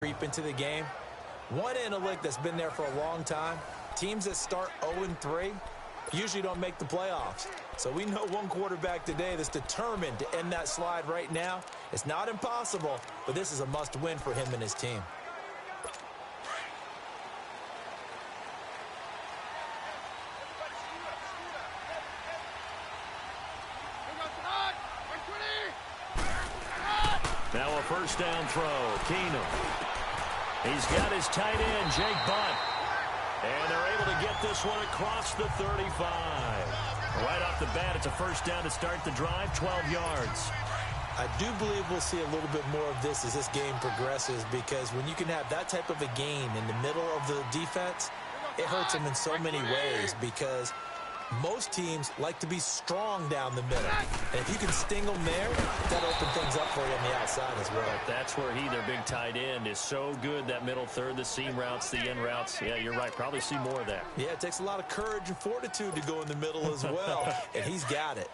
creep into the game. One analytic that's been there for a long time, teams that start 0-3 usually don't make the playoffs. So we know one quarterback today that's determined to end that slide right now. It's not impossible, but this is a must-win for him and his team. Now a first down throw. Keenum. He's got his tight end, Jake Butt. And they're able to get this one across the 35. Right off the bat, it's a first down to start the drive, 12 yards. I do believe we'll see a little bit more of this as this game progresses, because when you can have that type of a gain in the middle of the defense, it hurts them in so many ways, because most teams like to be strong down the middle. And if you can sting them there, that'll open things up for you on the outside as well. That's where their big tight end, is so good, that middle third, the seam routes, the in routes. Yeah, you're right. Probably see more of that. Yeah, it takes a lot of courage and fortitude to go in the middle as well. And he's got it.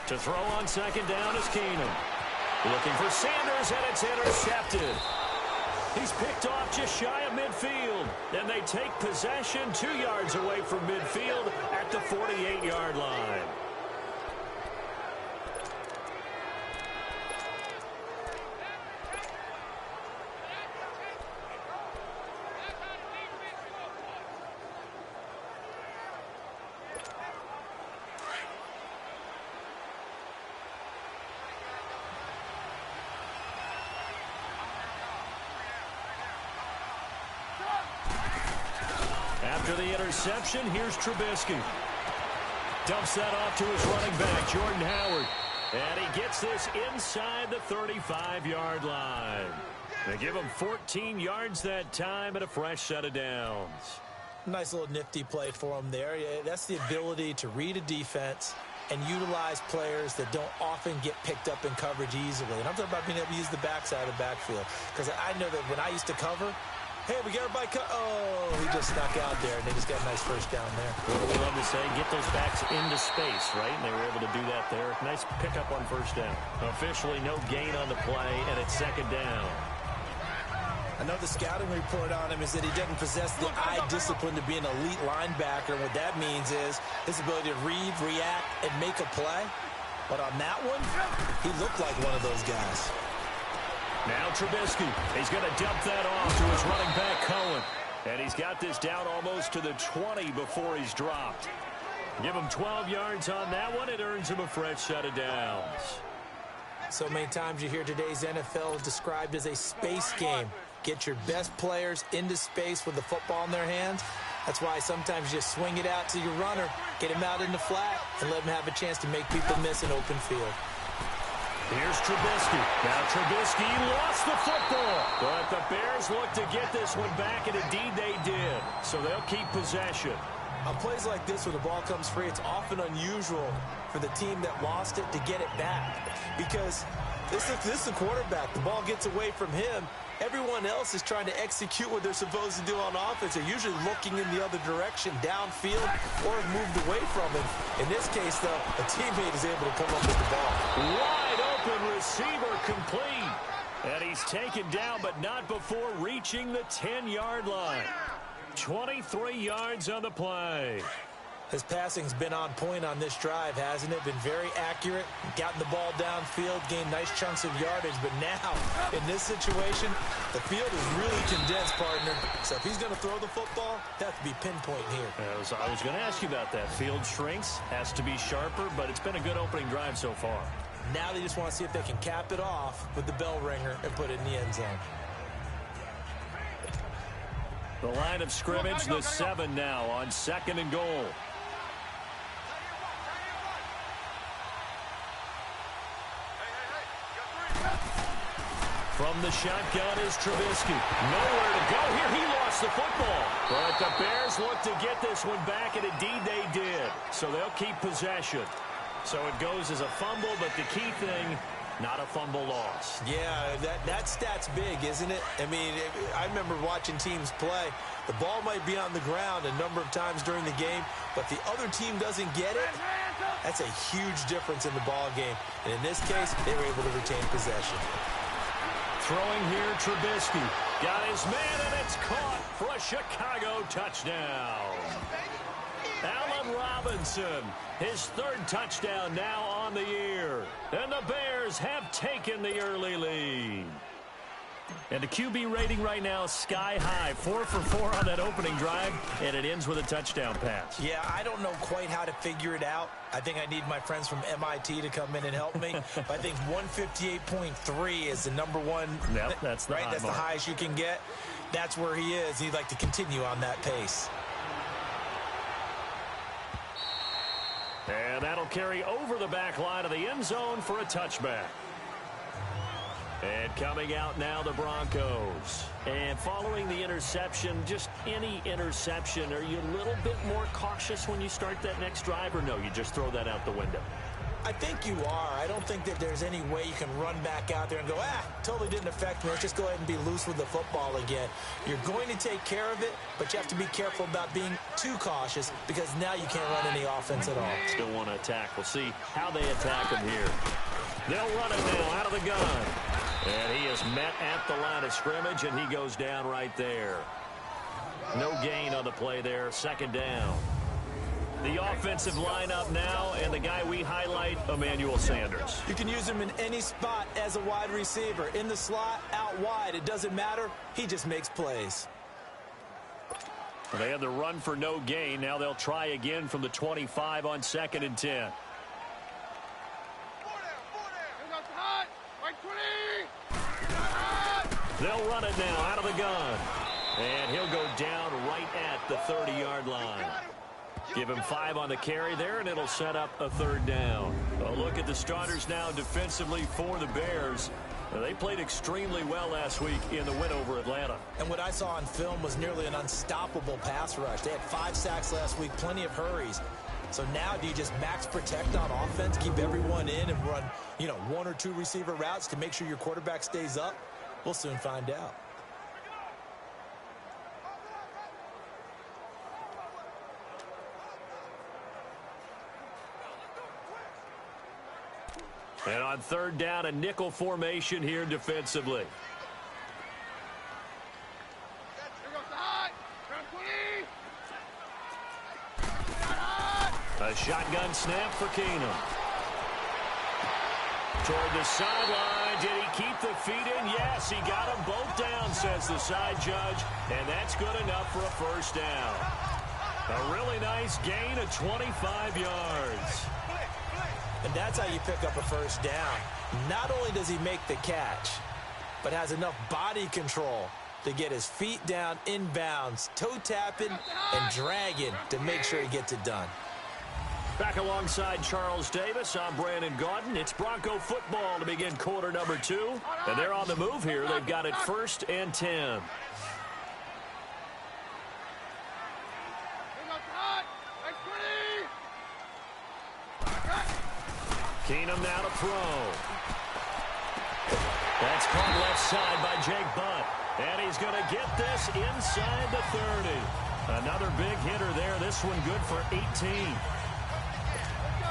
To throw on second down is Keenum. Looking for Sanders, and it's intercepted. He's picked off just shy of midfield. And they take possession 2 yards away from midfield at the 48-yard line. After the interception, here's Trubisky. Dumps that off to his running back, Jordan Howard. And he gets this inside the 35-yard line. They give him 14 yards that time and a fresh set of downs. Nice little nifty play for him there. Yeah, that's the ability to read a defense and utilize players that don't often get picked up in coverage easily. And I'm talking about being able to use the backside of the backfield. Because I know that when I used to cover, hey, we got everybody oh, he just snuck out there, and they just got a nice first down there. What do we love to say? Get those backs into space, right? And they were able to do that there. Nice pickup on first down. Officially no gain on the play, and it's second down. I know the scouting report on him is that he doesn't possess the eye discipline to be an elite linebacker. And what that means is his ability to read, react, and make a play. But on that one, he looked like one of those guys. Now Trubisky, he's going to dump that off to his running back, Cohen. And he's got this down almost to the 20 before he's dropped. Give him 12 yards on that one. It earns him a fresh set of downs. So many times you hear today's NFL described as a space game. Get your best players into space with the football in their hands. That's why sometimes you just swing it out to your runner, get him out in the flat, and let him have a chance to make people miss an open field. Here's Trubisky. Now Trubisky lost the football. But the Bears look to get this one back, and indeed they did. So they'll keep possession. On plays like this where the ball comes free, it's often unusual for the team that lost it to get it back. Because this is the quarterback. The ball gets away from him. Everyone else is trying to execute what they're supposed to do on offense. They're usually looking in the other direction, downfield, or have moved away from it. In this case, though, a teammate is able to come up with the ball. Wide open receiver complete. And he's taken down, but not before reaching the 10-yard line. 23 yards on the play. His passing's been on point on this drive, hasn't it? Been very accurate, gotten the ball downfield, gained nice chunks of yardage. But now, in this situation, the field is really condensed, partner. So if he's going to throw the football, that has to be pinpoint here. I was going to ask you about that. Field shrinks, has to be sharper, but it's been a good opening drive so far. Now they just want to see if they can cap it off with the bell ringer and put it in the end zone. The line of scrimmage, the 7 now on second and goal. From the shotgun is Trubisky. Nowhere to go here. He lost the football. But the Bears look to get this one back, and indeed they did. So they'll keep possession. So it goes as a fumble, but the key thing, not a fumble loss. Yeah, that stat's big, isn't it? I mean, I remember watching teams play. The ball might be on the ground a number of times during the game, but the other team doesn't get it. That's a huge difference in the ball game. And in this case, they were able to retain possession. Throwing here, Trubisky. Got his man, and it's caught for a Chicago touchdown. Allen Robinson, his third touchdown now on the year. And the Bears have taken the early lead. And the QB rating right now is sky high. 4 for 4 on that opening drive, and it ends with a touchdown pass. Yeah, I don't know quite how to figure it out. I think I need my friends from MIT to come in and help me. But I think 158.3 is the number one. Yep, that's the right. That's the highest you can get. That's where he is. He'd like to continue on that pace. And that'll carry over the back line of the end zone for a touchback. And coming out now, the Broncos. And following the interception, just any interception, are you a little bit more cautious when you start that next drive, or no, you just throw that out the window? I think you are. I don't think that there's any way you can run back out there and go, totally didn't affect me. Let's just go ahead and be loose with the football again. You're going to take care of it, but you have to be careful about being too cautious because now you can't run any offense at all. Still want to attack. We'll see how they attack him here. They'll run it now out of the gun. And he is met at the line of scrimmage, and he goes down right there. No gain on the play there. Second down. The offensive lineup now, and the guy we highlight, Emmanuel Sanders. You can use him in any spot as a wide receiver. In the slot, out wide. It doesn't matter. He just makes plays. They had the run for no gain. Now they'll try again from the 25 on 2nd and 10. They'll run it now out of the gun. And he'll go down right at the 30-yard line. Give him 5 on the carry there, and it'll set up a 3rd down. A look at the starters now defensively for the Bears. They played extremely well last week in the win over Atlanta. And what I saw on film was nearly an unstoppable pass rush. They had 5 sacks last week, plenty of hurries. So now do you just max protect on offense, keep everyone in, and run, 1 or 2 receiver routes to make sure your quarterback stays up? We'll soon find out. And on 3rd down, a nickel formation here defensively. A shotgun snap for Keenum. Toward the sideline. Did he keep the feet in? Yes, he got them both down, says the side judge. And that's good enough for a 1st down. A really nice gain of 25 yards. And that's how you pick up a 1st down. Not only does he make the catch, but has enough body control to get his feet down inbounds, toe tapping and dragging to make sure he gets it done. Back alongside Charles Davis, I'm Brandon Gaudin. It's Bronco football to begin quarter number 2. And they're on the move here. They've got it 1st and 10. Keenum now to throw. That's caught left side by Jake Butt. And he's going to get this inside the 30. Another big hitter there. This one good for 18.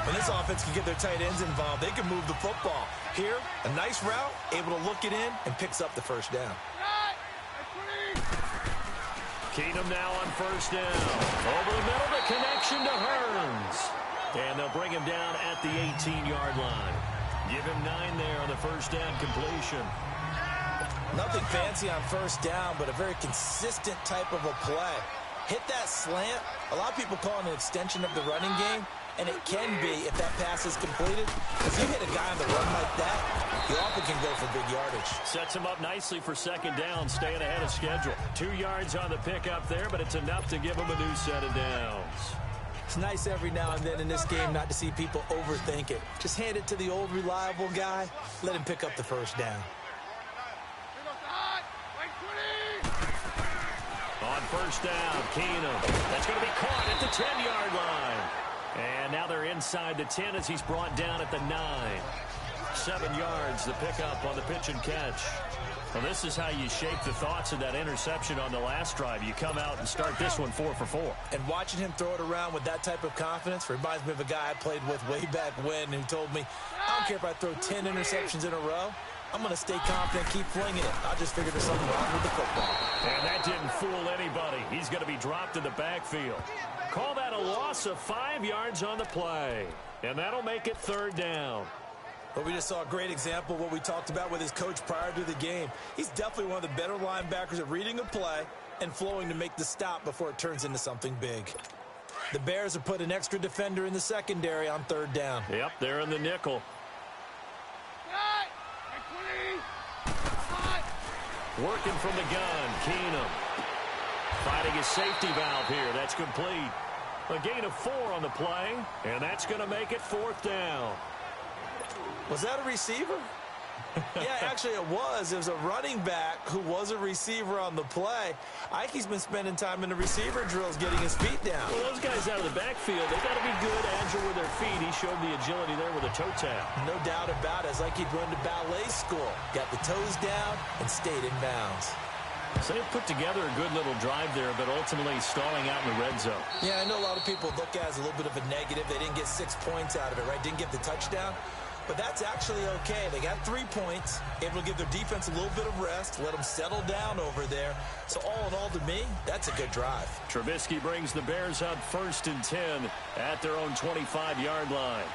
When this offense can get their tight ends involved, they can move the football. Here, a nice route, able to look it in, and picks up the 1st down. Keenum now on 1st down. Over the middle, the connection to Hearns. And they'll bring him down at the 18-yard line. Give him 9 there on the 1st down completion. Nothing fancy on 1st down, but a very consistent type of a play. Hit that slant. A lot of people call it an extension of the running game, and it can be if that pass is completed. If you hit a guy on the run like that, you often can go for big yardage. Sets him up nicely for 2nd down, staying ahead of schedule. 2 yards on the pickup there, but it's enough to give him a new set of downs. It's nice every now and then in this game not to see people overthink it. Just hand it to the old reliable guy. Let him pick up the 1st down. On 1st down, Keenum. That's going to be caught at the 10-yard line. And now they're inside the 10 as he's brought down at the 9. 7 yards, the pickup on the pitch and catch. Well, this is how you shape the thoughts of that interception on the last drive. You come out and start this one 4 for 4. And watching him throw it around with that type of confidence reminds me of a guy I played with way back when who told me, I don't care if I throw 10 interceptions in a row. I'm going to stay confident, keep flinging it. I just figured there's something wrong with the football. And that didn't fool anybody. He's going to be dropped in the backfield. Call that a loss of 5 yards on the play. And that'll make it 3rd down. But we just saw a great example of what we talked about with his coach prior to the game. He's definitely one of the better linebackers at reading a play and flowing to make the stop before it turns into something big. The Bears have put an extra defender in the secondary on 3rd down. Yep, they're in the nickel. Working from the gun, Keenum. Finding his safety valve here. That's complete. A gain of 4 on the play, and that's going to make it 4th down. Was that a receiver? Yeah, actually it was. It was a running back who was a receiver on the play. Ikey's been spending time in the receiver drills getting his feet down. Well, those guys out of the backfield, they got to be good, agile with their feet. He showed the agility there with a toe tap. No doubt about it. It's like he'd run to ballet school. Got the toes down and stayed in bounds. So they put together a good little drive there, but ultimately stalling out in the red zone. Yeah, I know a lot of people look at it as a little bit of a negative. They didn't get 6 points out of it, right? Didn't get the touchdown. But that's actually okay. They got 3 points, able to give their defense a little bit of rest, let them settle down over there. So all in all, to me, that's a good drive. Trubisky brings the Bears up 1st and 10 at their own 25-yard line.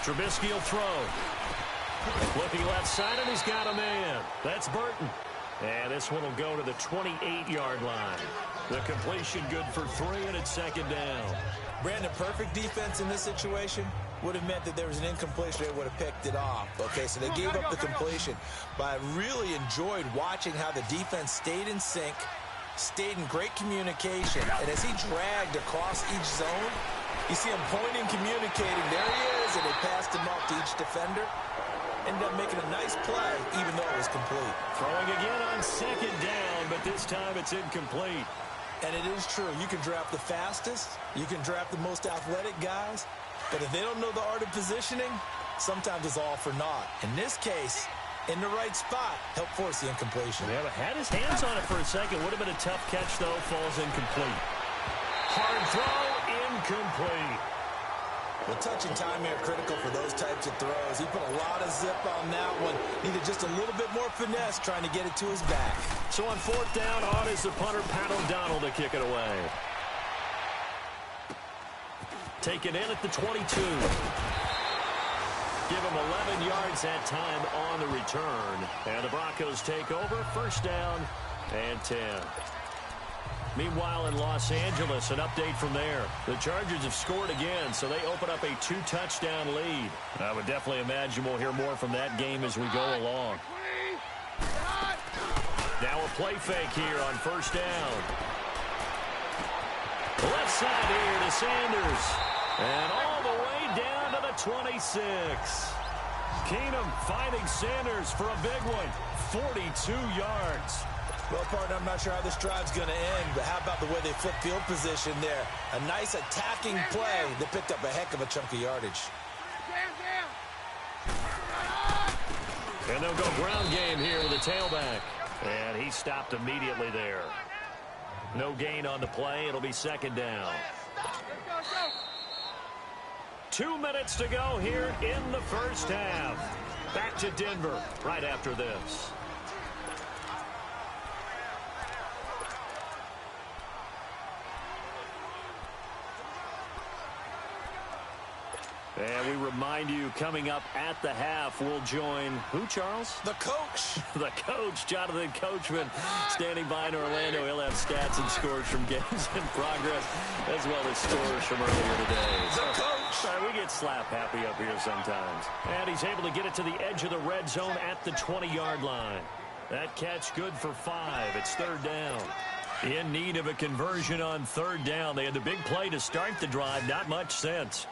Trubisky will throw. Looking left side, and he's got a man. That's Burton. And this one will go to the 28-yard line. The completion good for 3, and it's 2nd down. Brandon, perfect defense in this situation would have meant that there was an incompletion. They would have picked it off. Okay, so they gave up the completion. But I really enjoyed watching how the defense stayed in sync, stayed in great communication. And as he dragged across each zone, you see him pointing, communicating. There he is, and they passed him off to each defender. Ended up making a nice play, even though it was complete. Throwing again on 2nd down, but this time it's incomplete. And it is true. You can draft the fastest. You can draft the most athletic guys. But if they don't know the art of positioning, sometimes it's all for naught. In this case, in the right spot, helped force the incompletion. Yeah, but had his hands on it for a second. Would have been a tough catch, though. Falls incomplete. Hard throw, incomplete. Well, touch and time here critical for those types of throws. He put a lot of zip on that one. Needed just a little bit more finesse trying to get it to his back. So on 4th down, on is the punter, Pat O'Donnell, to kick it away. Taken in at the 22. Give him 11 yards that time on the return. And the Broncos take over. 1st down and 10. Meanwhile, in Los Angeles, an update from there. The Chargers have scored again, so they open up a 2-touchdown lead. I would definitely imagine we'll hear more from that game as we go along. Now a play fake here on 1st down. Left side here to Sanders. And all the way down to the 26. Keenum finding Sanders for a big one. 42 yards. Well, partner, I'm not sure how this drive's going to end, but how about the way they flip field position there? A nice attacking play that picked up a heck of a chunk of yardage. And they'll go ground game here with the tailback. And he stopped immediately there. No gain on the play. It'll be 2nd down. 2 minutes to go here in the 1st half. Back to Denver right after this. And we remind you, coming up at the half, we'll join who, Charles? The coach. The coach, Jonathan Coachman, standing by in Orlando. He'll have stats and scores from games in progress, as well as scores from earlier today. The coach. We get slap happy up here sometimes. And he's able to get it to the edge of the red zone at the 20-yard line. That catch good for 5. It's 3rd down. In need of a conversion on 3rd down. They had the big play to start the drive. Not much sense.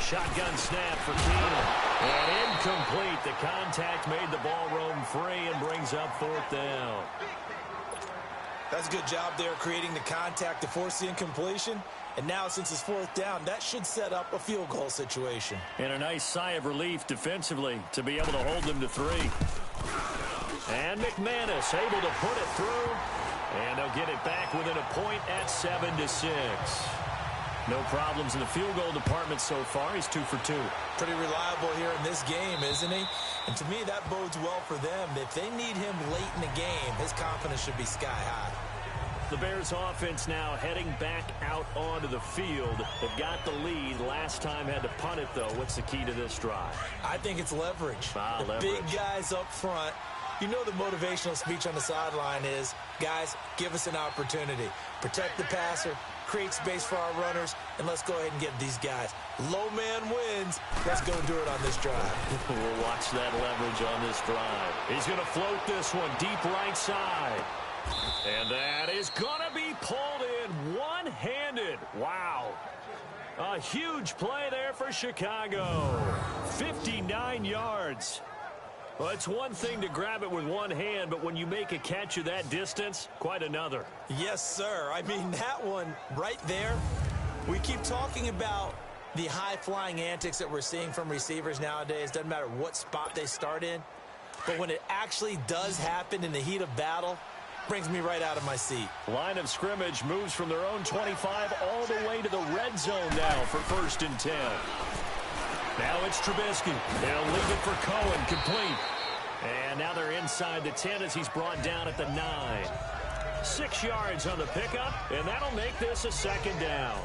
Shotgun snap for Keenum. And incomplete. The contact made the ball roam free and brings up 4th down. That's a good job there creating the contact to force the incompletion. And now, since it's 4th down, that should set up a field goal situation. And a nice sigh of relief defensively to be able to hold them to 3. And McManus able to put it through. And they'll get it back within a point at 7-6. No problems in the field goal department so far. He's 2 for 2. Pretty reliable here in this game, isn't he? And to me, that bodes well for them. If they need him late in the game, his confidence should be sky high. The Bears offense now heading back out onto the field. They've got the lead. Last time had to punt it, though. What's the key to this drive? I think it's leverage. Leverage. Big guys up front. You know the motivational speech on the sideline is, guys, give us an opportunity. Protect the passer, create space for our runners, and let's go ahead and get these guys. Low man wins. Let's go do it on this drive. We'll watch that leverage on this drive. He's going to float this one deep right side. And that is going to be pulled in one-handed. Wow. A huge play there for Chicago. 59 yards. Well, it's one thing to grab it with one hand, but when you make a catch of that distance, quite another. Yes, sir. I mean, that one right there, we keep talking about the high-flying antics that we're seeing from receivers nowadays. Doesn't matter what spot they start in. But when it actually does happen in the heat of battle, brings me right out of my seat. Line of scrimmage moves from their own 25 all the way to the red zone now for 1st and 10. Now it's Trubisky. They'll leave it for Cohen, complete. And now they're inside the 10 as he's brought down at the 9. 6 yards on the pickup, and that'll make this a 2nd down.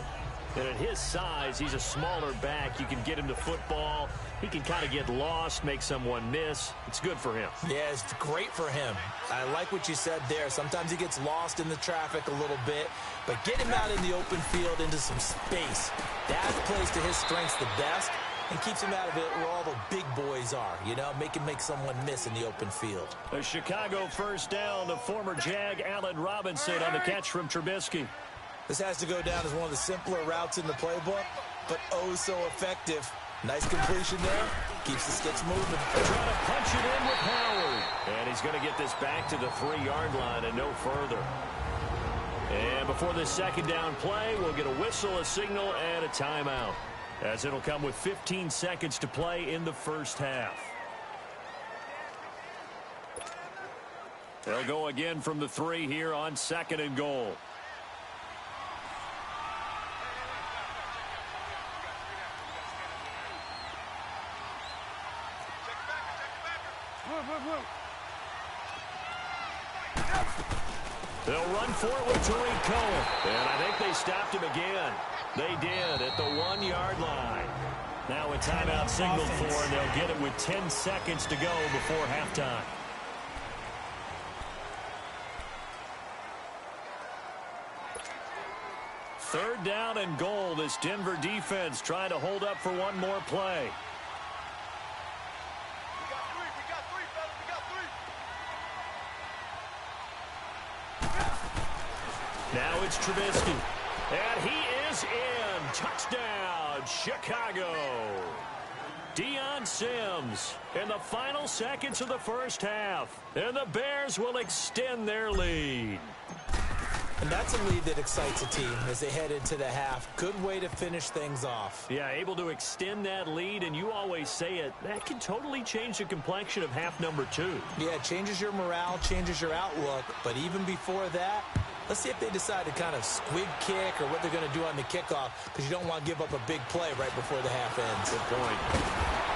And at his size, he's a smaller back. You can get him to football. He can kind of get lost, make someone miss. It's good for him. Yeah, it's great for him. I like what you said there. Sometimes he gets lost in the traffic a little bit, but get him out in the open field into some space. That plays to his strengths the best and keeps him out of it where all the big boys are, you know, make someone miss in the open fild. A Chicago 1st down to former Jag Allen Robinson on the catch from Trubisky. This has to go down as one of the simpler routes in the playbook, but oh so effective. Nice completion there. Keeps the sticks moving. Trying to punch it in with Howard. And he's going to get this back to the 3-yard line and no further. And before this 2nd down play, we'll get a whistle, a signal, and a timeout, as it'll come with 15 seconds to play in the 1st half. They'll go again from the 3 here on 2nd and goal. They'll run for it with Tariq Cohen. And I think they stopped him again. They did at the 1-yard line. Now a timeout signaled for, and they'll get it with 10 seconds to go before halftime. Third down and goal. This Denver defense trying to hold up for one more play. Now it's Trubisky. And he is in. Touchdown, Chicago. Deion Sims in the final seconds of the 1st half. And the Bears will extend their lead. And that's a lead that excites a team as they head into the half. Good way to finish things off. Yeah, able to extend that lead, and you always say it, that can totally change the complexion of half number 2. Yeah, it changes your morale, changes your outlook. But even before that, let's see if they decide to kind of squib kick or what they're going to do on the kickoff, because you don't want to give up a big play right before the half ends. Good point.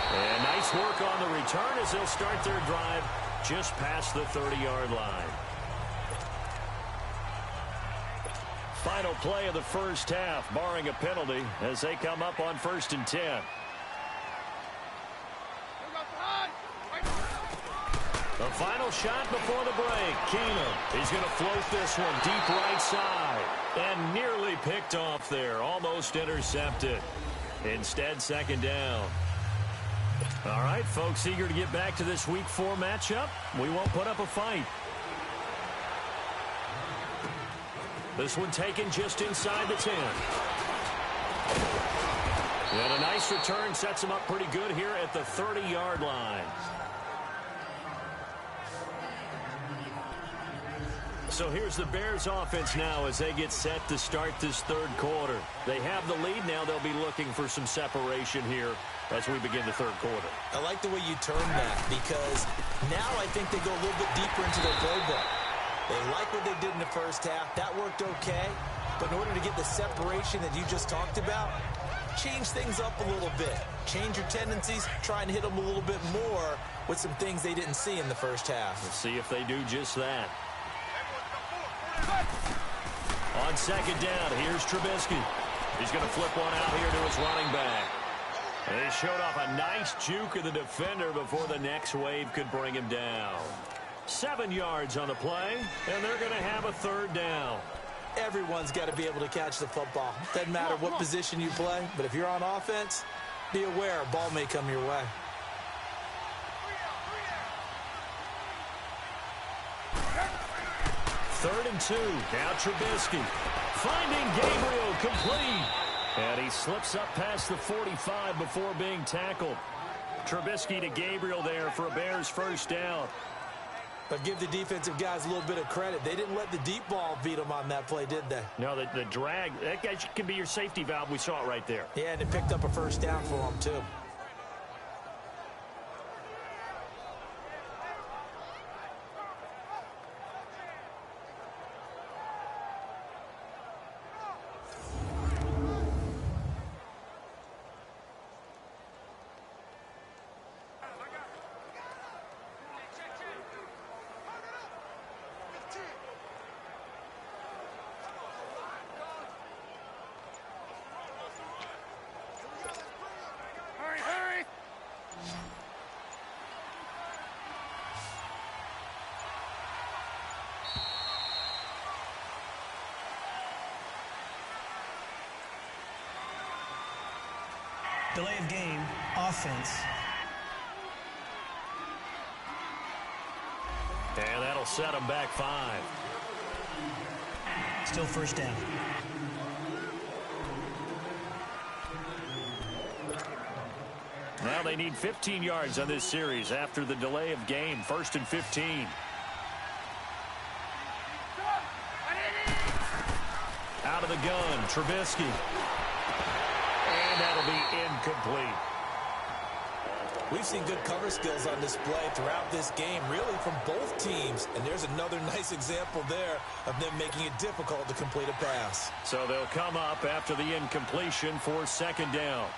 And nice work on the return as they'll start their drive just past the 30-yard line. Final play of the 1st half, barring a penalty, as they come up on 1st and 10. The final shot before the break. Keenum. He's going to float this one deep right side. And nearly picked off there. Almost intercepted. Instead, 2nd down. All right, folks, eager to get back to this Week 4 matchup. We won't put up a fight. This one taken just inside the 10. And a nice This return sets him up pretty good here at the 30-yard line. So here's the Bears offense now as they get set to start this third quarter. They have the lead now. They'll be looking for some separation here as we begin the third quarter. I like the way you term that because now I think they go a little bit deeper into their playbook. They like what they did in the first half. That worked okay. But in order to get the separation that you just talked about, change things up a little bit. Change your tendencies. Try and hit them a little bit more with some things they didn't see in the first half. Let's see if they do just that. On second down, here's Trubisky. He's going to flip one out here to his running back. And he showed off a nice juke of the defender before the next wave could bring him down. 7 yards on the play, and they're going to have a third down. Everyone's got to be able to catch the football. Doesn't matter what position you play, but if you're on offense, be aware a ball may come your way. Third and 2. Now Trubisky. Finding Gabriel complete. And he slips up past the 45 before being tackled. Trubisky to Gabriel there for a Bears first down. But give the defensive guys a little bit of credit. They didn't let the deep ball beat them on that play, did they? No, the drag, that guy can be your safety valve. We saw it right there. Yeah, and it picked up a first down for them, too. Delay of game, offense. And that'll set them back 5. Still first down. Now they need 15 yards on this series after the delay of game. 1st and 15. Out of the gun, Trubisky. And that'll be incomplete. We've seen good cover skills on display throughout this game, really from both teams. And there's another nice example there of them making it difficult to complete a pass. So they'll come up after the incompletion for second down.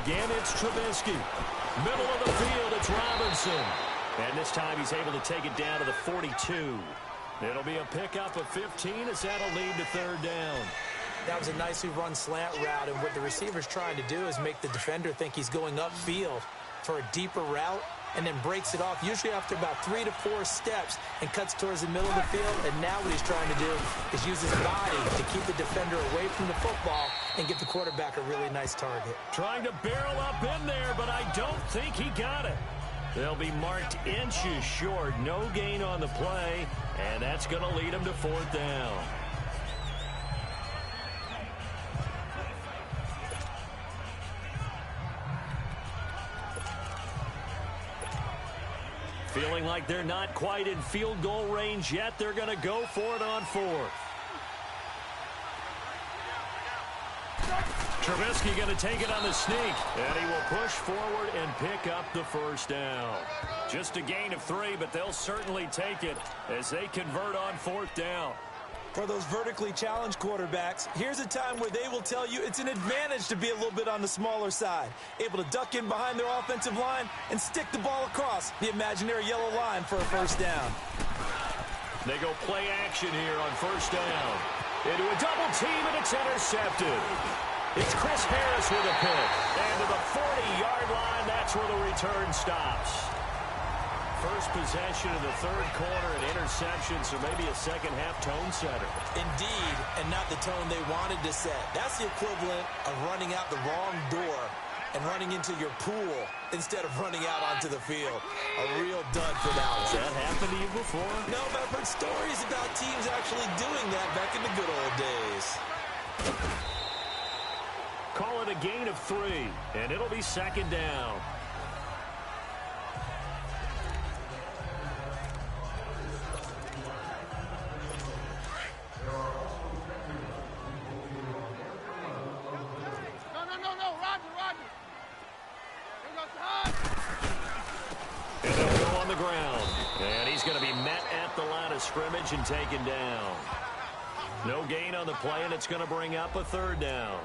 Again, it's Trubisky. Middle of the field, it's Robinson. And this time he's able to take it down to the 42. It'll be a pickup of 15 as that'll lead to third down. That was a nicely run slant route, and what the receiver's trying to do is make the defender think he's going upfield for a deeper route and then breaks it off, usually after about 3 to 4 steps, and cuts towards the middle of the field. And now what he's trying to do is use his body to keep the defender away from the football and get the quarterback a really nice target. Trying to barrel up in there, but I don't think he got it. They'll be marked inches short. No gain on the play, and that's going to lead him to fourth down. Feeling like they're not quite in field goal range yet. They're going to go for it on fourth. Trubisky going to take it on the sneak, and he will push forward and pick up the first down. Just a gain of 3, but they'll certainly take it as they convert on fourth down. For those vertically challenged quarterbacks, here's a time where they will tell you it's an advantage to be a little bit on the smaller side, able to duck in behind their offensive line and stick the ball across the imaginary yellow line for a first down. They go play action here on first down. Into a double team, and it's intercepted. It's Chris Harris with a pick. And to the 40-yard line, that's where the return stops. First possession of the third quarter, an interception, so maybe a second-half tone setter. Indeed, and not the tone they wanted to set. That's the equivalent of running out the wrong door and running into your pool instead of running out onto the field. A real dud for that one. Has that happened to you before? No, but I've heard stories about teams actually doing that back in the good old days. Call it a gain of 3, and it'll be second down. And they'll go on the ground. And he's going to be met at the line of scrimmage and taken down. No gain on the play, and it's going to bring up a third down.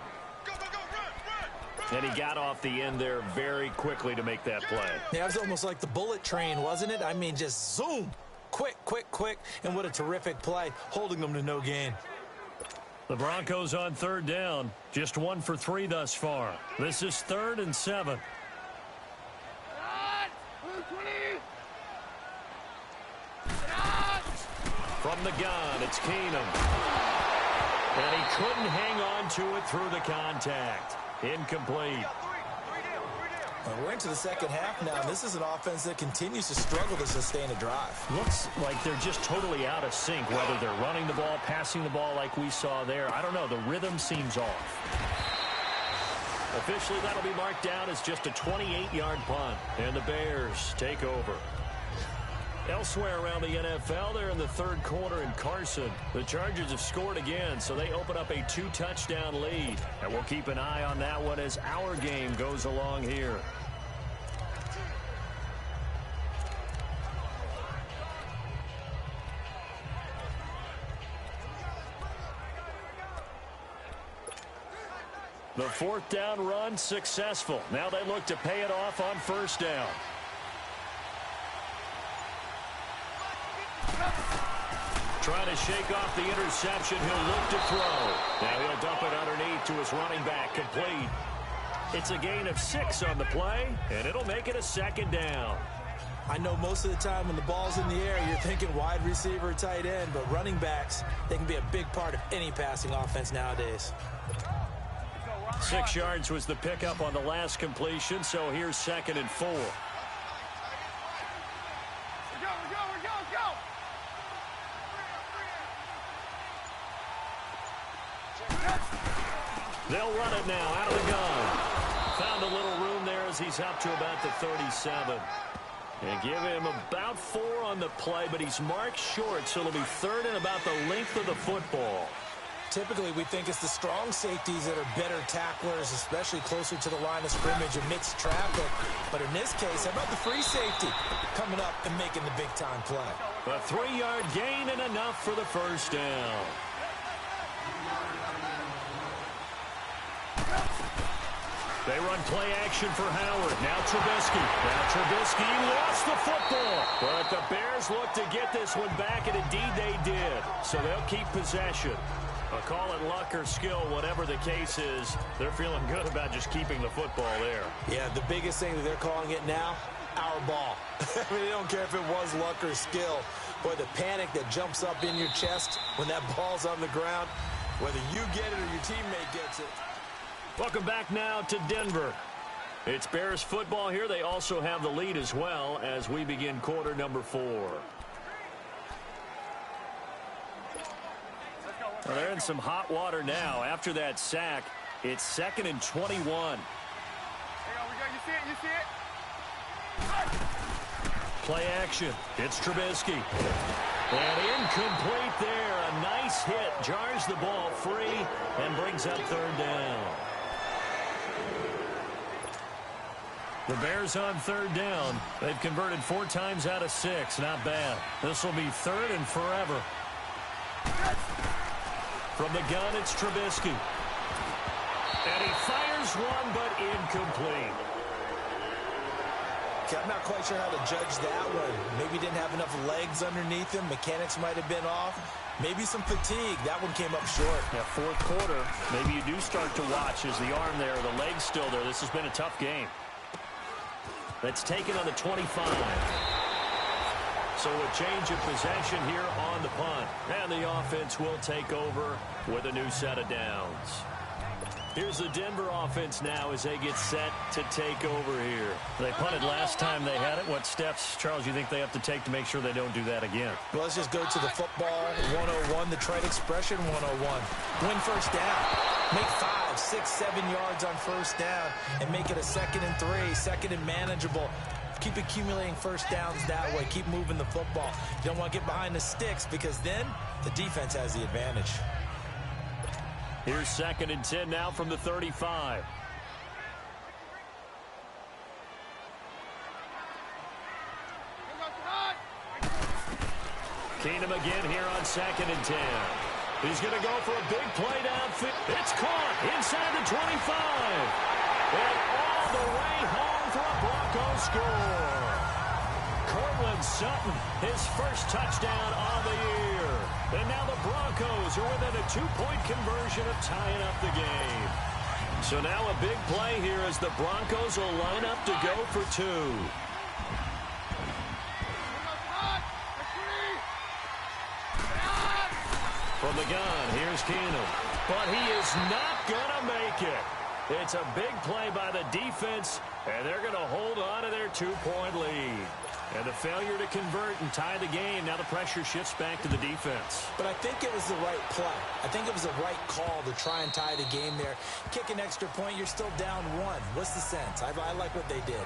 And he got off the end there very quickly to make that play. Yeah, it was almost like the bullet train, wasn't it? I mean, just zoom. Quick, quick, quick. And what a terrific play, holding them to no gain. The Broncos on third down. Just 1 for 3 thus far. This is 3rd and 7. From the gun, it's Keenum. And he couldn't hang on to it through the contact. Incomplete. We're into the second half now, and this is an offense that continues to struggle to sustain a drive. Looks like they're just totally out of sync, whether they're running the ball, passing the ball like we saw there. I don't know. The rhythm seems off. Officially, that'll be marked down as just a 28-yard punt, and the Bears take over. Elsewhere around the NFL, they're in the third quarter in Carson. The Chargers have scored again, so they open up a 2-touchdown lead. And we'll keep an eye on that one as our game goes along here. The 4th down run successful. Now they look to pay it off on 1st down. Trying to shake off the interception. He'll look to throw. Now he'll dump it underneath to his running back. Complete. It's a gain of 6 on the play, and it'll make it a 2nd down. I know most of the time when the ball's in the air, you're thinking wide receiver, tight end, but running backs, they can be a big part of any passing offense nowadays. 6 yards was the pickup on the last completion, so here's 2nd and 4. They'll run it now out of the gun. Found a little room there as he's up to about the 37. And give him about 4 on the play, but he's marked short, so it'll be 3rd and about the length of the football. Typically, we think it's the strong safeties that are better tacklers, especially closer to the line of scrimmage amidst traffic. But in this case, how about the free safety coming up and making the big-time play? A 3-yard gain and enough for the 1st down. They run play action for Howard. Now Trubisky. Now Trubisky lost the football. But the Bears look to get this one back, and indeed they did. So they'll keep possession. I'll call it luck or skill, whatever the case is. They're feeling good about just keeping the football there. Yeah, the biggest thing that they're calling it now, our ball. I mean, they don't care if it was luck or skill. Boy, the panic that jumps up in your chest when that ball's on the ground, whether you get it or your teammate gets it. Welcome back now to Denver. It's Bears football here. They also have the lead as well as we begin quarter number 4. Well, they're in some hot water now. After that sack, it's 2nd and 21. There you see it, you see it? Play action. It's Trubisky. And incomplete there. A nice hit. Jars the ball free and brings up 3rd down. The Bears on 3rd down. They've converted 4 times out of 6. Not bad. This will be 3rd and forever. From the gun, it's Trubisky. And he fires one, but incomplete. Okay, I'm not quite sure how to judge that one. Maybe didn't have enough legs underneath him. Mechanics might have been off. Maybe some fatigue. That one came up short. Yeah, 4th quarter, maybe you do start to watch as the arm there, the leg's still there. This has been a tough game. That's taken on the 25. So a change of possession here on the punt. And the offense will take over with a new set of downs. Here's the Denver offense now as they get set to take over here. They punted last time they had it. What steps, Charles, you think they have to take to make sure they don't do that again? Well, let's just go to the football 101, the trade expression 101. Win first down. Make 5, 6, 7 yards on first down and make it a 2nd and 3, 2nd and manageable. Keep accumulating first downs that way. Keep moving the football. You don't want to get behind the sticks because then the defense has the advantage. Here's 2nd and 10 now from the 35. Keenum again here on 2nd and 10. He's going to go for a big play downfield. It's caught inside the 25. And all the way home for a Broncos score. Cortland Sutton, his first touchdown on the year. And now the Broncos are within a 2-point conversion of tying up the game. So now a big play here as the Broncos will line up to go for 2. From the gun, here's Keenum. But he is not going to make it. It's a big play by the defense, and they're going to hold on to their 2-point lead. And the failure to convert and tie the game, now the pressure shifts back to the defense. But I think it was the right play. I think it was the right call to try and tie the game there. Kick an extra point, you're still down 1. What's the sense? I like what they did.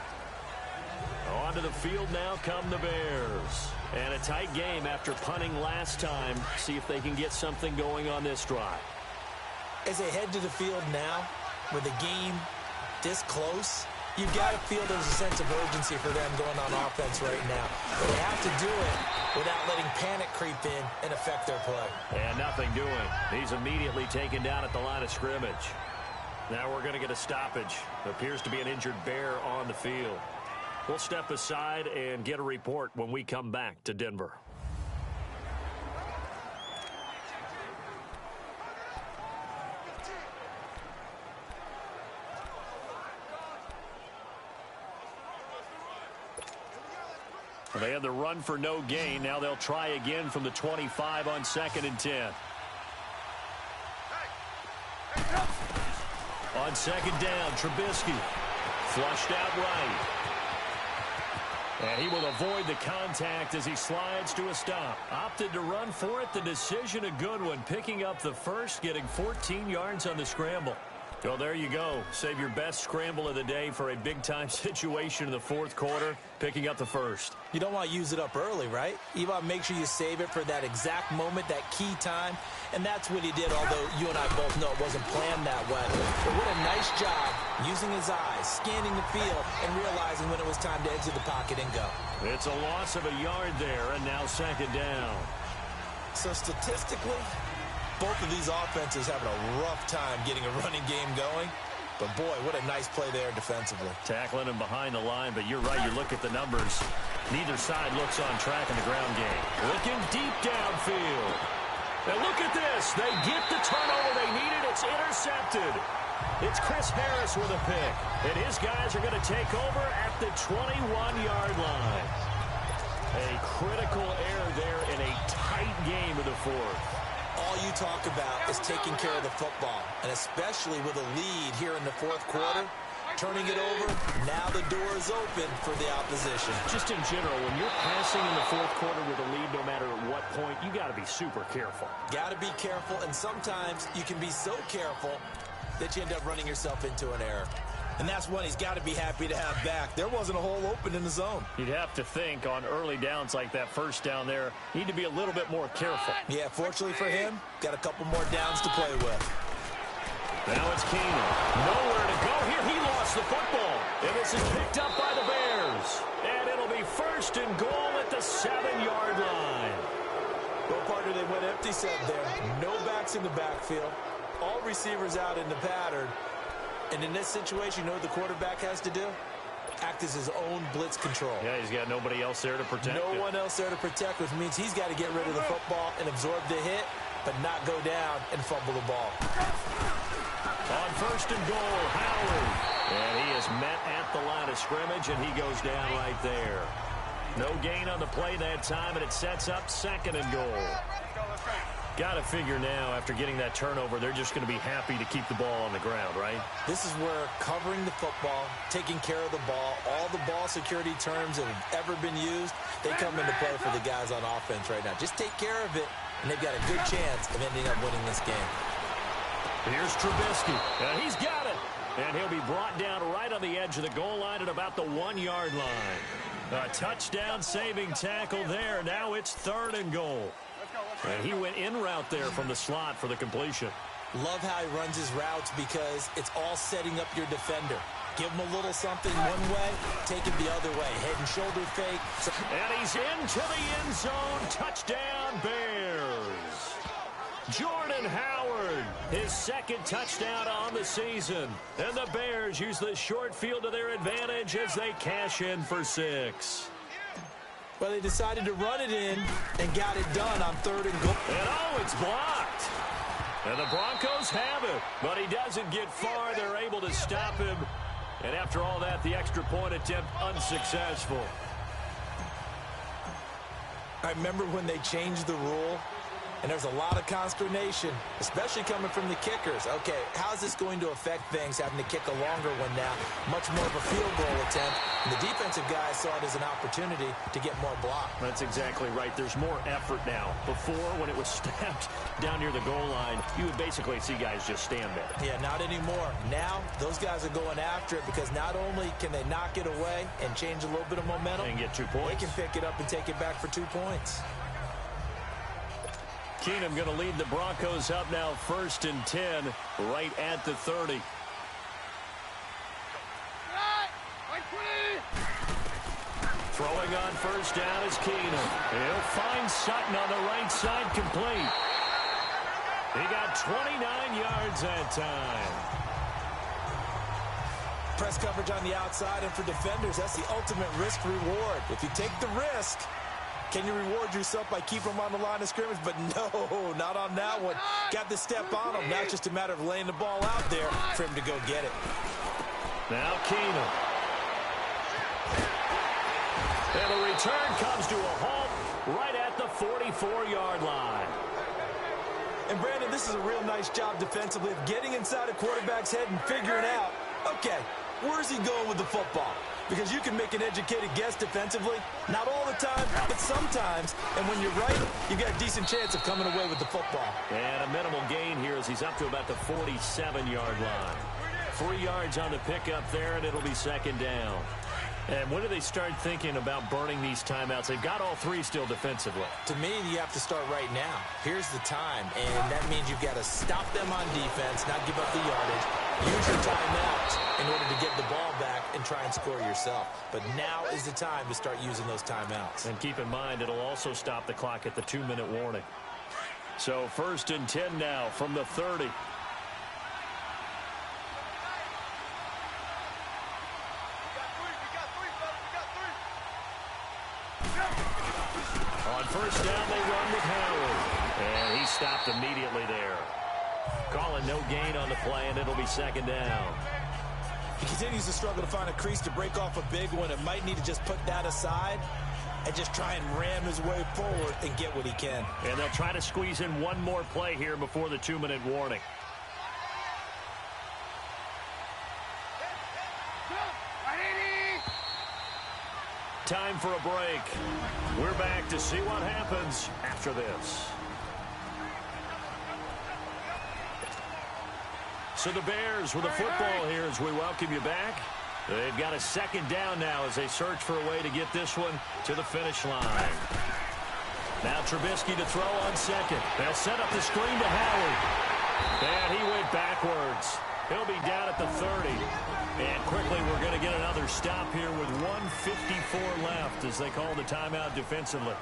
Onto the field now come the Bears. And a tight game after punting last time. See if they can get something going on this drive. As they head to the field now, with the game this close, you've got to feel there's a sense of urgency for them going on offense right now. But they have to do it without letting panic creep in and affect their play. And nothing doing. He's immediately taken down at the line of scrimmage. Now we're going to get a stoppage. Appears to be an injured Bear on the field. We'll step aside and get a report when we come back to Denver. They had the run for no gain. Now they'll try again from the 25 on 2nd and 10. On 2nd down, Trubisky flushed out right. And he will avoid the contact as he slides to a stop. Opted to run for it. The decision a good one. Picking up the first, getting 14 yards on the scramble. Well, there you go. Save your best scramble of the day for a big-time situation in the 4th quarter, picking up the first. You don't want to use it up early, right? You want to make sure you save it for that exact moment, that key time. And that's what he did, although you and I both know it wasn't planned that way. But what a nice job using his eyes, scanning the field, and realizing when it was time to exit the pocket and go. It's a loss of a yard there, and now 2nd down. So statistically, both of these offenses having a rough time getting a running game going. But, boy, what a nice play there defensively. Tackling him behind the line, but you're right. You look at the numbers. Neither side looks on track in the ground game. Looking deep downfield. Now look at this. They get the turnover they needed. It's intercepted. It's Chris Harris with a pick. And his guys are going to take over at the 21-yard line. A critical error there in a tight game of the 4th. All you talk about is taking care of the football, and especially with a lead here in the 4th quarter, turning it over, now the door is open for the opposition. Just in general, when you're passing in the 4th quarter with a lead, no matter at what point, you got to be super careful. Got to be careful, and sometimes you can be so careful that you end up running yourself into an error. And that's one he's got to be happy to have back. There wasn't a hole open in the zone. You'd have to think on early downs like that first down there, need to be a little bit more careful. Yeah, fortunately for him, got a couple more downs to play with. Now it's Keenum. Nowhere to go here. He lost the football. And this is picked up by the Bears. And it'll be 1st and goal at the 7-yard line. Well, partner, they went empty set there. No backs in the backfield. All receivers out in the pattern. And in this situation, you know what the quarterback has to do? Act as his own blitz control. Yeah, he's got nobody else there to protect him. No one else there to protect, which means he's got to get rid of the football and absorb the hit, but not go down and fumble the ball. On 1st and goal, Howard. And he is met at the line of scrimmage, and he goes down right there. No gain on the play that time, and it sets up 2nd and goal. Got to figure now, after getting that turnover, they're just going to be happy to keep the ball on the ground, right? This is where covering the football, taking care of the ball, all the ball security terms that have ever been used, they come into play for the guys on offense right now. Just take care of it, and they've got a good chance of ending up winning this game. Here's Trubisky. He's got it. And he'll be brought down right on the edge of the goal line at about the 1-yard line. A touchdown-saving tackle there. Now it's 3rd and goal. And he went in route there from the slot for the completion. Love how he runs his routes because it's all setting up your defender. Give him a little something one way, take it the other way. Head and shoulder fake. And he's into the end zone. Touchdown, Bears. Jordan Howard, his 2nd touchdown on the season. And the Bears use the short field to their advantage as they cash in for 6. Well, they decided to run it in and got it done on 3rd and goal. And it's blocked. And the Broncos have it. But he doesn't get far. They're able to stop him. And after all that, the extra point attempt unsuccessful. I remember when they changed the rule, and there's a lot of consternation, especially coming from the kickers. Okay, how's this going to affect things, having to kick a longer one now? Much more of a field goal attempt. And the defensive guys saw it as an opportunity to get more block. That's exactly right. There's more effort now. Before, when it was snapped down near the goal line, you would basically see guys just stand there. Yeah, not anymore. Now, those guys are going after it because not only can they knock it away and change a little bit of momentum, and get 2 points. They can pick it up and take it back for 2 points. Keenum going to lead the Broncos up now 1st and 10 right at the 30. Throwing on 1st down is Keenum. He'll find Sutton on the right side, complete. He got 29 yards that time. Press coverage on the outside, and for defenders, that's the ultimate risk-reward. If you take the risk, can you reward yourself by keeping them on the line of scrimmage? But no, not on that one. Got the step on him. Now it's just a matter of laying the ball out there for him to go get it. Now Keenum. And the return comes to a halt right at the 44-yard line. And, Brandon, this is a real nice job defensively of getting inside a quarterback's head and figuring out, okay, where's he going with the football? Because you can make an educated guess defensively. Not all the time, but sometimes. And when you're right, you've got a decent chance of coming away with the football. And a minimal gain here as he's up to about the 47-yard line. 3 yards on the pickup there, and it'll be 2nd down. And when do they start thinking about burning these timeouts? They've got all 3 still defensively. To me, you have to start right now. Here's the time, and that means you've got to stop them on defense, not give up the yardage. Use your timeouts in order to get the ball back and try and score yourself. But now is the time to start using those timeouts. And keep in mind, it'll also stop the clock at the 2-minute warning. So 1st and 10 now from the 30. On 1st down, they run with Howard. And he stopped immediately there. Calling no gain on the play, and it'll be 2nd down. He continues to struggle to find a crease to break off a big one. It might need to just put that aside and just try and ram his way forward and get what he can. And they'll try to squeeze in one more play here before the 2-minute warning. Time for a break. We're back to see what happens after this. So the Bears with a football here as we welcome you back. They've got a 2nd down now as they search for a way to get this one to the finish line. Now Trubisky to throw on 2nd. They'll set up the screen to Howard. And he went backwards. He'll be down at the 30. And quickly we're going to get another stop here with 1:54 left as they call the timeout defensively.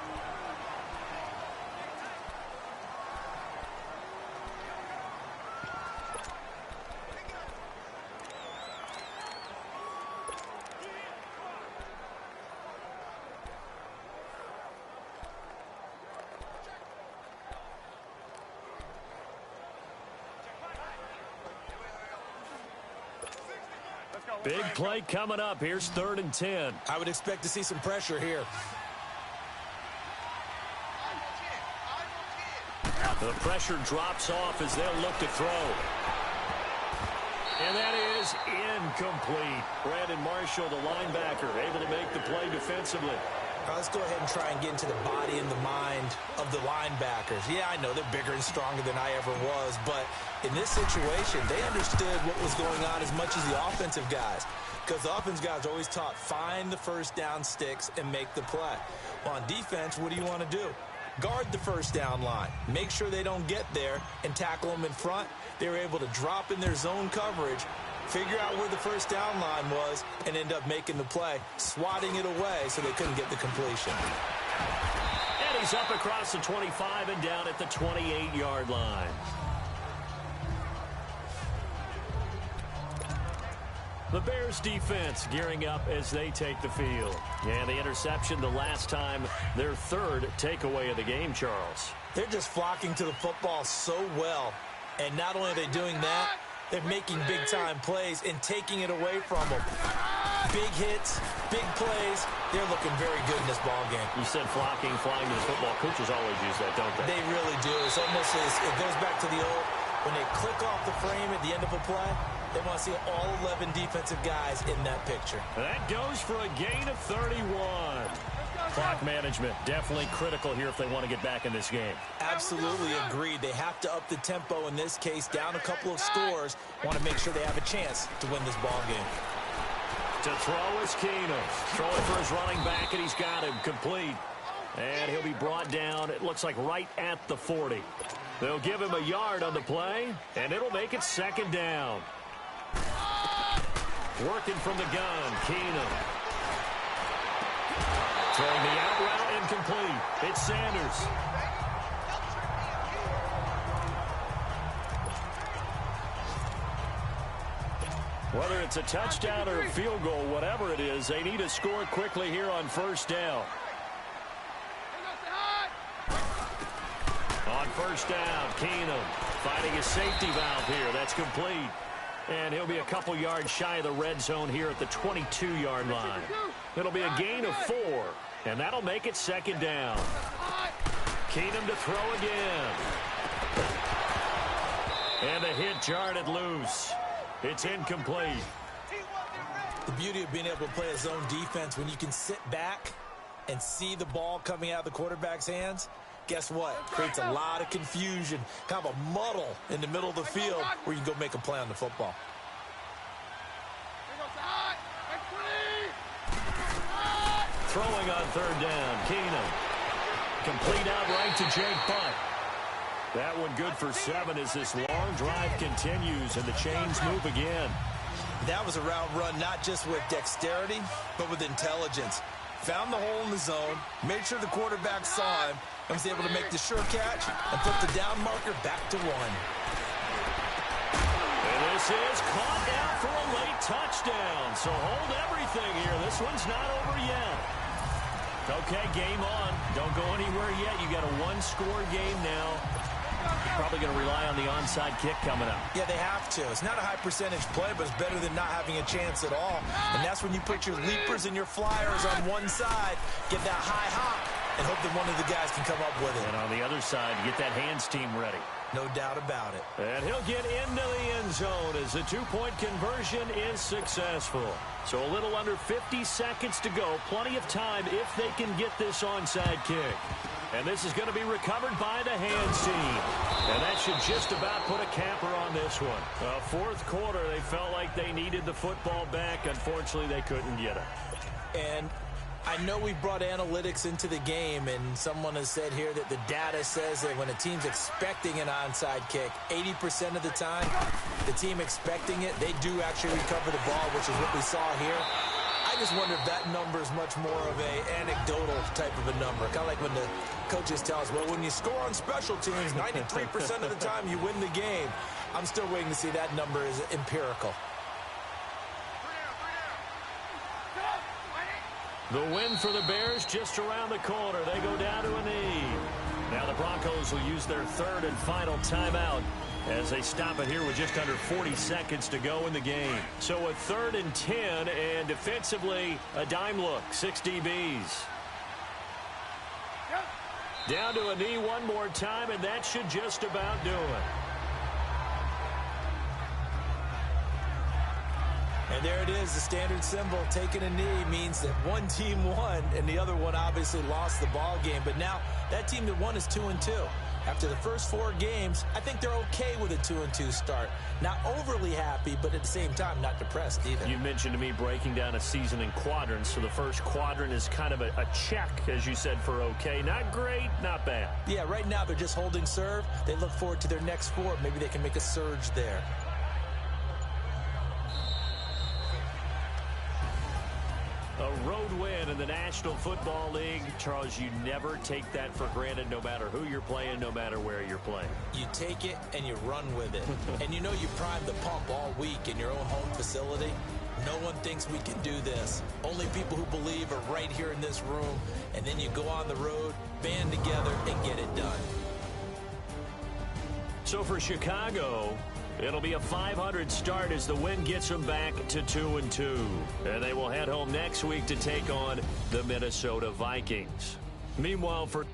Big play coming up. Here's 3rd and 10. I would expect to see some pressure here. The pressure drops off as they'll look to throw. And that is incomplete. Brandon Marshall, the linebacker, able to make the play defensively. Let's go ahead and try and get into the body and the mind of the linebackers. Yeah, I know they're bigger and stronger than I ever was, but in this situation, they understood what was going on as much as the offensive guys. Because the offensive guys are always taught, find the first down sticks and make the play. Well, on defense, what do you want to do? Guard the first down line. Make sure they don't get there and tackle them in front. They were able to drop in their zone coverage, figure out where the first down line was, and end up making the play, swatting it away so they couldn't get the completion. And he's up across the 25 and down at the 28-yard line. The Bears defense gearing up as they take the field. And the interception the last time, their third takeaway of the game, Charles. They're just flocking to the football so well. And not only are they doing that, they're making big-time plays and taking it away from them. Big hits, big plays. They're looking very good in this ball game. You said flocking, flying to the football. Coaches always use that, don't they? They really do. It's almost as it goes back to the old, when they click off the frame at the end of a play, they want to see all 11 defensive guys in that picture. That goes for a gain of 31. Clock management definitely critical here if they want to get back in this game. Absolutely agreed. They have to up the tempo in this case, down a couple of scores. Want to make sure they have a chance to win this ball game. To throw is Keenum. Throwing for his running back, and he's got him complete. And he'll be brought down, it looks like right at the 40. They'll give him a yard on the play, and it'll make it second down. Working from the gun, Keenum. Throwing the out route incomplete. It's Sanders. Whether it's a touchdown or a field goal, whatever it is, they need to score quickly here on first down. On first down, Keenum finding his safety valve here. That's complete. And he'll be a couple yards shy of the red zone here at the 22-yard line. It'll be a gain of 4, and that'll make it second down. Keenum to throw again. And the hit jarred loose. It's incomplete. The beauty of being able to play a zone defense, when you can sit back and see the ball coming out of the quarterback's hands, guess what? Creates a lot of confusion, kind of a muddle in the middle of the field where you can go make a play on the football. Throwing on third down, Keenum. Complete out right to Jake Butt. That one good for 7 as this long drive continues and the chains move again. That was a route run not just with dexterity, but with intelligence. Found the hole in the zone, made sure the quarterback saw him, and was able to make the sure catch and put the down marker back to 1. And this is caught out for a late touchdown. So hold everything here. This one's not over yet. Okay, game on. Don't go anywhere yet. You got a one-score game now. Probably going to rely on the onside kick coming up. Yeah, they have to. It's not a high percentage play, but it's better than not having a chance at all. And that's when you put your leapers and your flyers on one side, get that high hop, and hope that one of the guys can come up with it. And on the other side, get that hands team ready. No doubt about it. And he'll get into the end zone as the two-point conversion is successful. So a little under 50 seconds to go. Plenty of time if they can get this onside kick. And this is going to be recovered by the hands team. And that should just about put a capper on this one. Fourth quarter, they felt like they needed the football back. Unfortunately, they couldn't get it. And I know we brought analytics into the game, and someone has said here that the data says that when a team's expecting an onside kick, 80% of the time, the team expecting it, they do actually recover the ball, which is what we saw here. I just wonder if that number is much more of a anecdotal type of a number. Kind of like when the coaches tell us, well, when you score on special teams, 93% of the time you win the game. I'm still waiting to see that number is empirical. The win for the Bears just around the corner. They go down to a knee. Now the Broncos will use their third and final timeout as they stop it here with just under 40 seconds to go in the game. So a 3rd and 10, and defensively, a dime look, 6 DBs. Down to a knee one more time, and that should just about do it. And there it is, the standard symbol. Taking a knee means that one team won, and the other one obviously lost the ball game. But now that team that won is 2-2. After the first 4 games, I think they're okay with a 2-2 start. Not overly happy, but at the same time, not depressed either. You mentioned to me breaking down a season in quadrants, so the first quadrant is kind of a check, as you said, for okay. Not great, not bad. Yeah, right now they're just holding serve. They look forward to their next 4. Maybe they can make a surge there. A road win in the National Football League. Charles, you never take that for granted, no matter who you're playing, no matter where you're playing. You take it and you run with it. And you know you primed the pump all week in your own home facility. No one thinks we can do this. Only people who believe are right here in this room. And then you go on the road, band together, and get it done. So for Chicago, it'll be a 500 start as the win gets them back to 2-2. And they will head home next week to take on the Minnesota Vikings. Meanwhile, for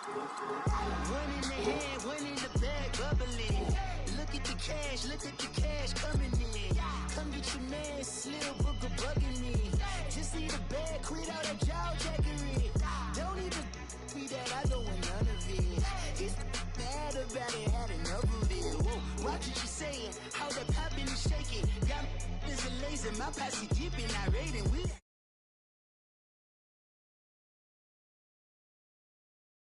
One in the hand, one in the bag, bubbling. Look at the cash coming in. Come get your man, Slim Booker bugging me. Just need a bag, quit out a jaw jackery. Don't even be that, I don't want none of it. It's bad about it, had enough of it. Whoa, watch what you saying, how the poppin' and shaking. Got is a laser, my posse dipping, I raiding.